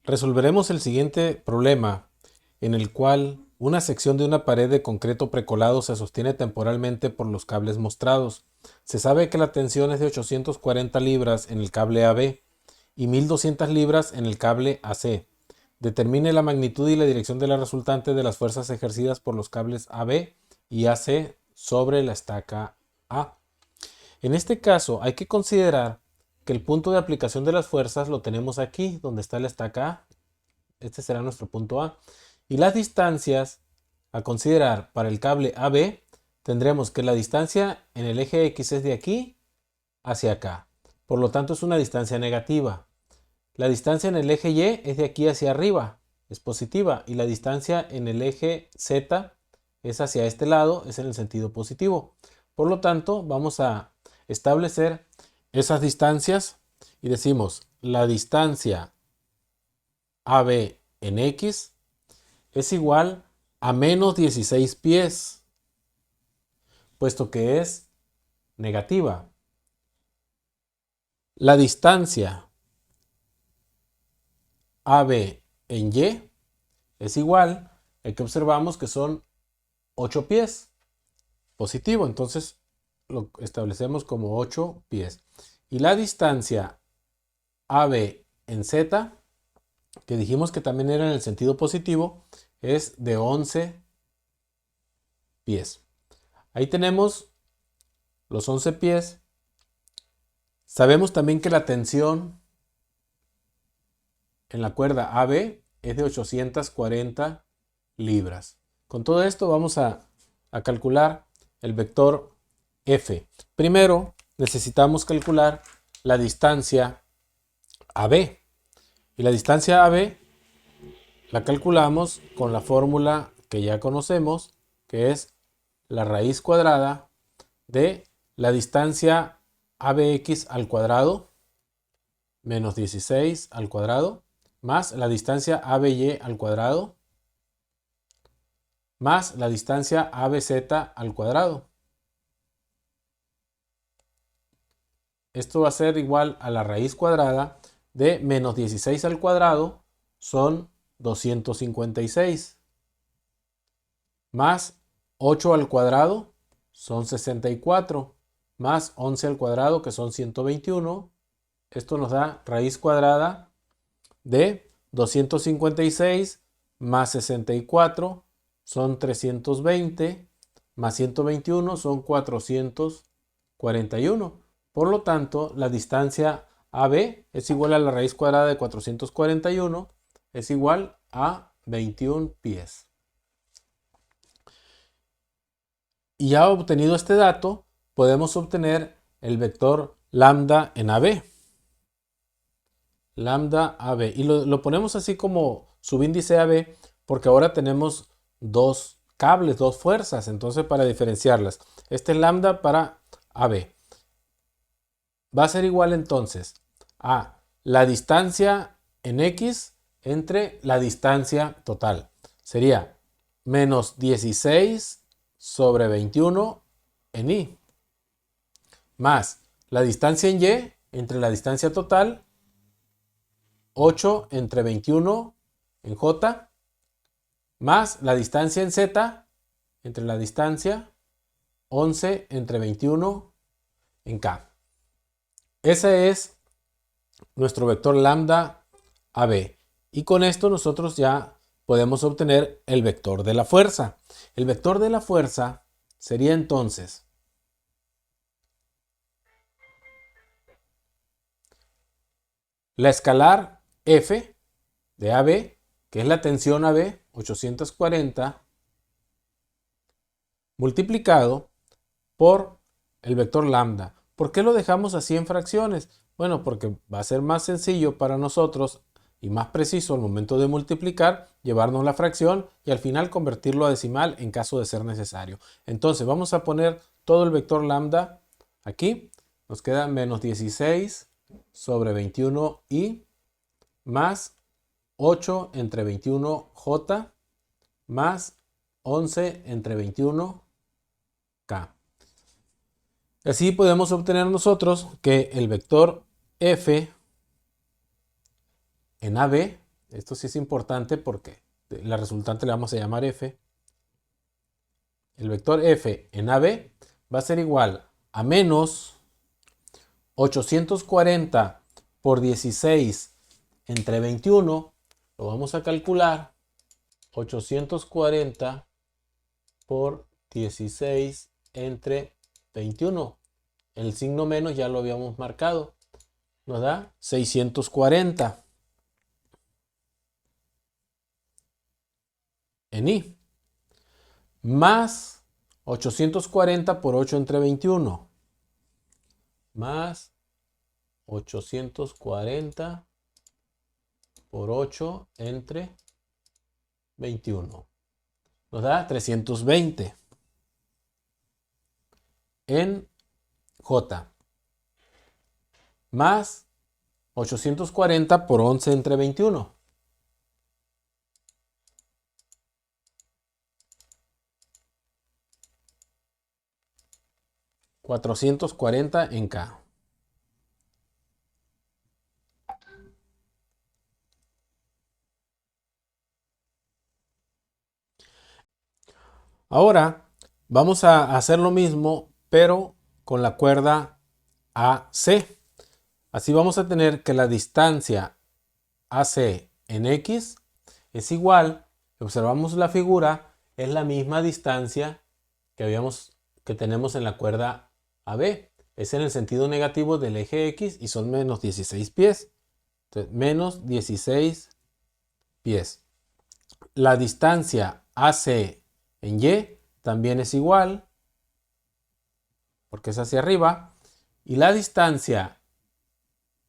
Resolveremos el siguiente problema, en el cual una sección de una pared de concreto precolado se sostiene temporalmente por los cables mostrados. Se sabe que la tensión es de 840 libras en el cable AB y 1200 libras en el cable AC. Determine la magnitud y la dirección de la resultante de las fuerzas ejercidas por los cables AB y AC sobre la estaca A. En este caso hay que considerar que el punto de aplicación de las fuerzas lo tenemos aquí, donde está la estaca A. Este será nuestro punto A. Y las distancias a considerar para el cable AB, tendremos que la distancia en el eje X es de aquí hacia acá. Por lo tanto, es una distancia negativa. La distancia en el eje Y es de aquí hacia arriba, es positiva. Y la distancia en el eje Z es hacia este lado, es en el sentido positivo. Por lo tanto, vamos a establecer esas distancias y decimos la distancia AB en X es igual a menos 16 pies, puesto que es negativa. La distancia AB en Y es igual, que observamos que son 8 pies, positivo, entonces lo establecemos como 8 pies. Y la distancia AB en Z, que dijimos que también era en el sentido positivo, es de 11 pies. Ahí tenemos los 11 pies. Sabemos también que la tensión en la cuerda AB es de 840 libras. Con todo esto vamos a calcular el vector F. Primero necesitamos calcular la distancia AB. Y la distancia AB la calculamos con la fórmula que ya conocemos, que es la raíz cuadrada de la distancia ABX al cuadrado menos 16 al cuadrado más la distancia ABY al cuadrado más la distancia ABZ al cuadrado. Esto va a ser igual a la raíz cuadrada de menos 16 al cuadrado, son 256, más 8 al cuadrado son 64, más 11 al cuadrado que son 121. Esto nos da raíz cuadrada de 256 más 64 son 320, más 121 son 441. Por lo tanto, la distancia AB es igual a la raíz cuadrada de 441, es igual a 21 pies. Y ya obtenido este dato, podemos obtener el vector lambda en AB. Lambda AB. Y lo ponemos así como subíndice AB porque ahora tenemos dos cables, dos fuerzas. Entonces, para diferenciarlas, este es lambda para AB. Va a ser igual entonces a la distancia en X entre la distancia total. Sería menos 16 sobre 21 en Y. Más la distancia en Y entre la distancia total, 8 entre 21 en J, más la distancia en Z entre la distancia, 11 entre 21 en K. Ese es nuestro vector lambda AB. Y con esto nosotros ya podemos obtener el vector de la fuerza. El vector de la fuerza sería entonces la escalar F de AB, que es la tensión AB, 840, multiplicado por el vector lambda. ¿Por qué lo dejamos así en fracciones? Bueno, porque va a ser más sencillo para nosotros y más preciso al momento de multiplicar, llevarnos la fracción y al final convertirlo a decimal en caso de ser necesario. Entonces vamos a poner todo el vector lambda aquí. Nos queda menos 16 sobre 21i más 8 entre 21j más 11 entre 21k. Así podemos obtener nosotros que el vector f en AB Esto sí es importante porque la resultante le vamos a llamar f. El vector f en AB va a ser igual a menos 840 por 16 entre 21. Lo vamos a calcular. 840 por 16 entre 21. El signo menos ya lo habíamos marcado. Nos da 640 en I. Más 840 por 8 entre 21. Más 840 por 8 entre 21. Nos da 320 en J. Más 840 por 11 entre 21. 440 en K. Ahora vamos a hacer lo mismo, pero con la cuerda AC. Así vamos a tener que la distancia AC en X es igual, observamos la figura, es la misma distancia que tenemos en la cuerda AB. Es en el sentido negativo del eje X y son menos 16 pies. Entonces, menos 16 pies. La distancia AC en Y también es igual, porque es hacia arriba. Y la distancia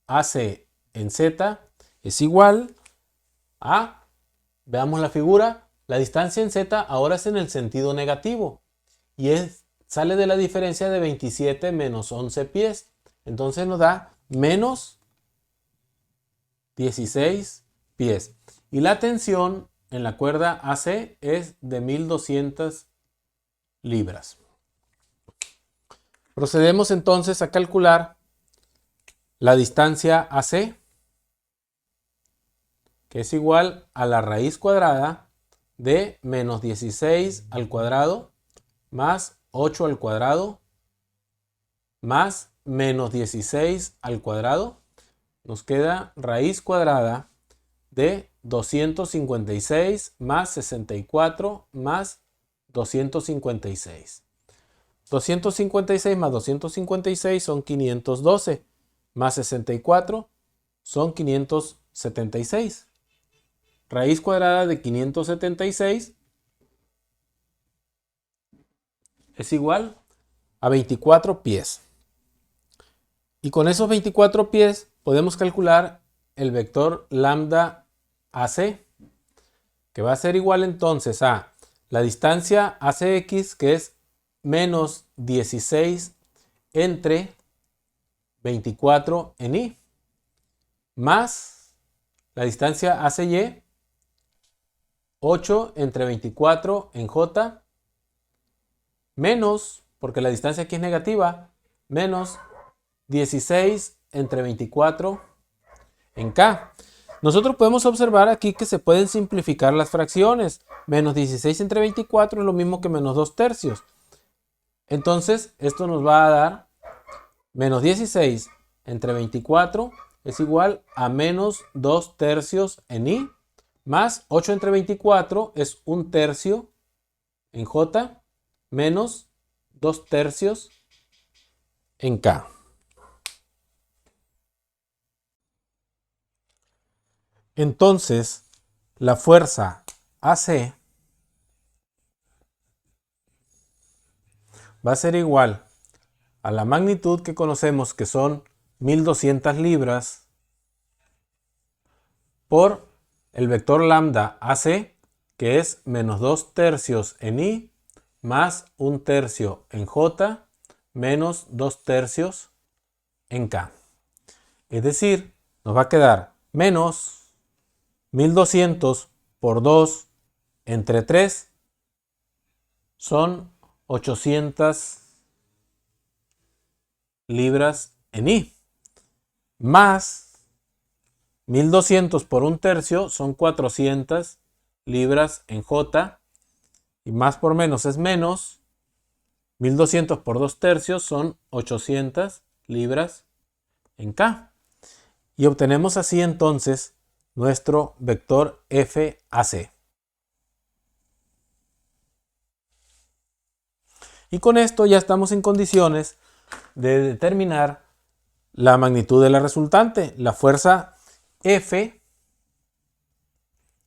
AC en Z es igual a, veamos la figura, la distancia en Z ahora es en el sentido negativo. Y sale de la diferencia de 27 menos 11 pies. Entonces nos da menos 16 pies. Y la tensión en la cuerda AC es de 1200 libras. Procedemos entonces a calcular la distancia AC, que es igual a la raíz cuadrada de menos 16 al cuadrado más 8 al cuadrado más menos 16 al cuadrado. Nos queda raíz cuadrada de 256 más 64 más 256. 256 más 256 son 512, más 64 son 576. Raíz cuadrada de 576 es igual a 24 pies. Y con esos 24 pies podemos calcular el vector lambda AC, que va a ser igual entonces a la distancia ACX, que es menos 16 entre 24 en Y, más la distancia ACY, 8 entre 24 en J, menos, porque la distancia aquí es negativa, menos 16 entre 24 en K. Nosotros podemos observar aquí que se pueden simplificar las fracciones. Menos 16 entre 24 es lo mismo que menos 2 tercios. Entonces, esto nos va a dar menos 16 entre 24 es igual a menos 2 tercios en I, más 8 entre 24 es 1 tercio en J, menos 2 tercios en K. Entonces, la fuerza AC va a ser igual a la magnitud que conocemos, que son 1200 libras, por el vector lambda AC, que es menos 2 tercios en I, más 1 tercio en J, menos 2 tercios en K. Es decir, nos va a quedar menos 1200 por 2 entre 3 son 800 libras en I, más 1200 por un tercio son 400 libras en J. Y más por menos es menos. 1200 por 2 tercios son 800 libras en K. Y obtenemos así entonces nuestro vector FAC. Y con esto ya estamos en condiciones de determinar la magnitud de la resultante. La fuerza F,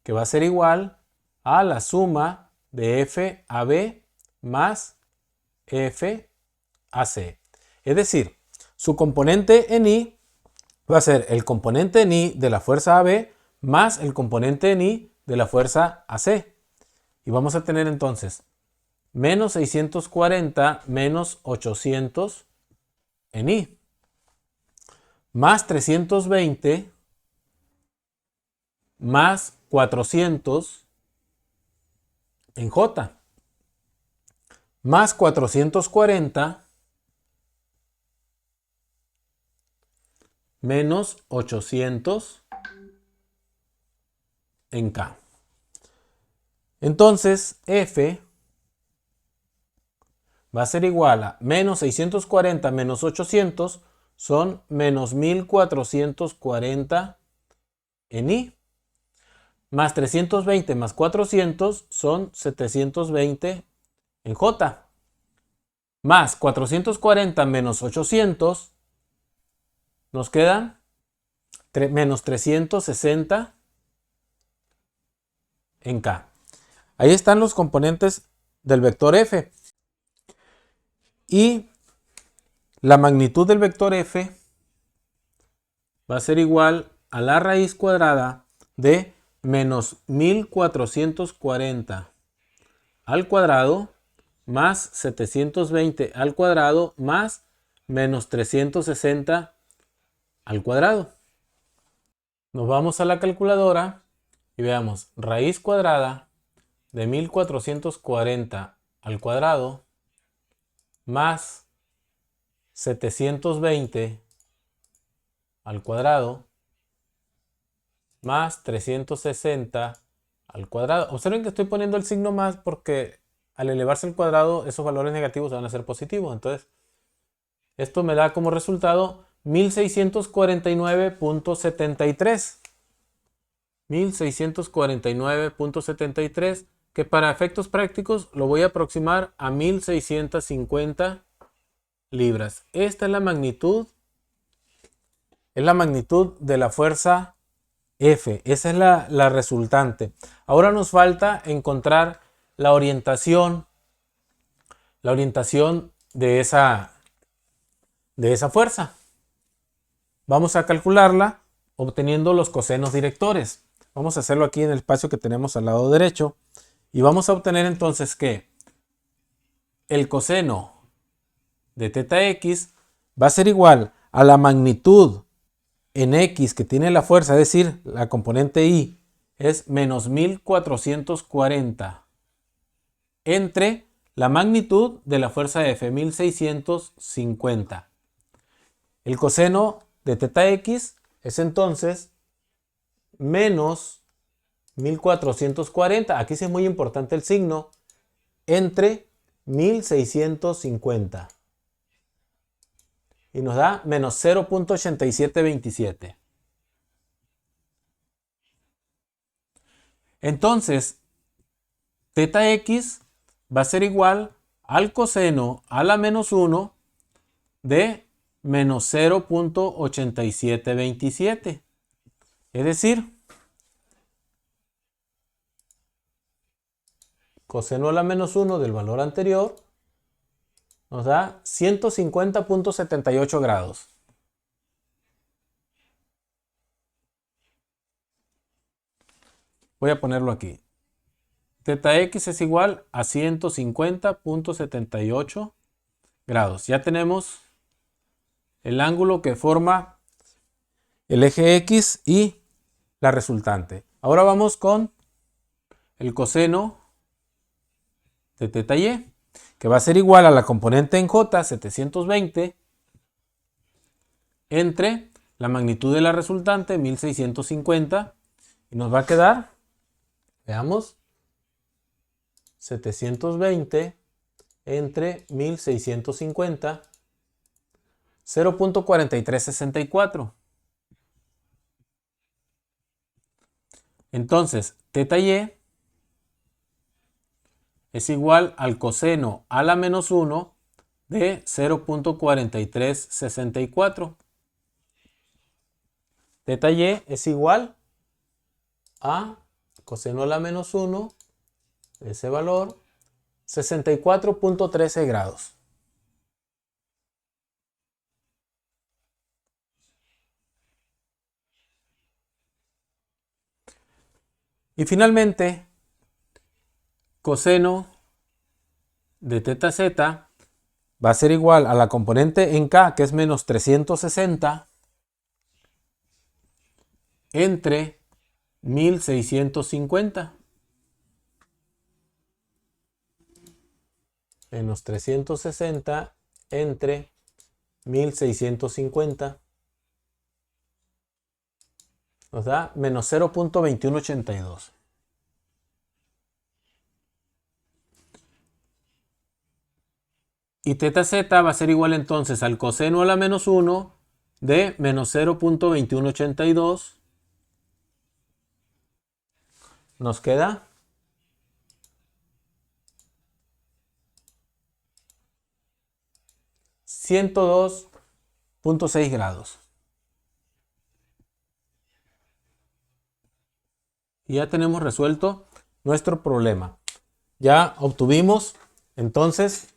que va a ser igual a la suma de FAB más FAC. Es decir, su componente en I va a ser el componente en I de la fuerza AB más el componente en I de la fuerza AC. Y vamos a tener entonces menos 640 menos 800 en I, más 320 más 400 en J, más 440 menos 800 en K. Entonces F va a ser igual a menos 640 menos 800 son menos 1440 en I, más 320 más 400 son 720 en J, más 440 menos 800 nos quedan menos 360 en K. Ahí están los componentes del vector F. Y la magnitud del vector F va a ser igual a la raíz cuadrada de menos 1440 al cuadrado más 720 al cuadrado más menos 360 al cuadrado. Nos vamos a la calculadora y veamos raíz cuadrada de 1440 al cuadrado más 720 al cuadrado más 360 al cuadrado. Observen que estoy poniendo el signo más porque al elevarse al cuadrado esos valores negativos van a ser positivos. Entonces esto me da como resultado 1649.73. 1649.73, que para efectos prácticos lo voy a aproximar a 1650 libras. Esta es la magnitud de la fuerza F. Esa es la resultante. Ahora nos falta encontrar la orientación de esa fuerza. Vamos a calcularla obteniendo los cosenos directores. Vamos a hacerlo aquí en el espacio que tenemos al lado derecho. Y vamos a obtener entonces que el coseno de θ x va a ser igual a la magnitud en x que tiene la fuerza, es decir, la componente y, es menos 1440 entre la magnitud de la fuerza F, 1650. El coseno de θ x es entonces menos 1440, aquí sí es muy importante el signo, entre 1650. Y nos da menos 0.8727. Entonces, θ x va a ser igual al coseno a la menos 1 de menos 0.8727. Es decir, coseno a la menos 1 del valor anterior nos da 150.78 grados. Voy a ponerlo aquí. Θ x es igual a 150.78 grados. Ya tenemos el ángulo que forma el eje X y la resultante. Ahora vamos con el coseno de θy, que va a ser igual a la componente en J, 720, entre la magnitud de la resultante, 1650, y nos va a quedar, veamos, 720 entre 1650, 0.4364. Entonces, teta y es igual al coseno a la menos 1 de 0.4364. Teta y es igual a coseno a la menos 1 de ese valor, 64.13 grados. Y finalmente, coseno de teta z va a ser igual a la componente en K, que es menos 360, entre 1650. Menos 360 entre 1650. Nos da menos 0.2182. Y teta z va a ser igual entonces al coseno a la menos 1 de menos 0.2182. Nos queda 102.6 grados. Y ya tenemos resuelto nuestro problema. Ya obtuvimos entonces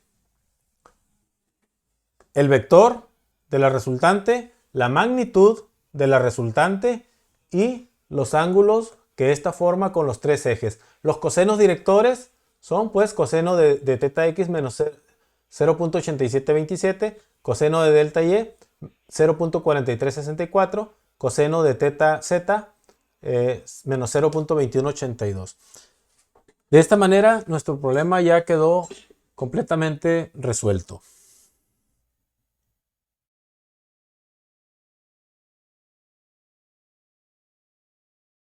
el vector de la resultante, la magnitud de la resultante y los ángulos que esta forma con los tres ejes. Los cosenos directores son pues coseno de teta x menos 0.8727, coseno de delta y 0.4364, coseno de teta z menos 0.2182. De esta manera nuestro problema ya quedó completamente resuelto.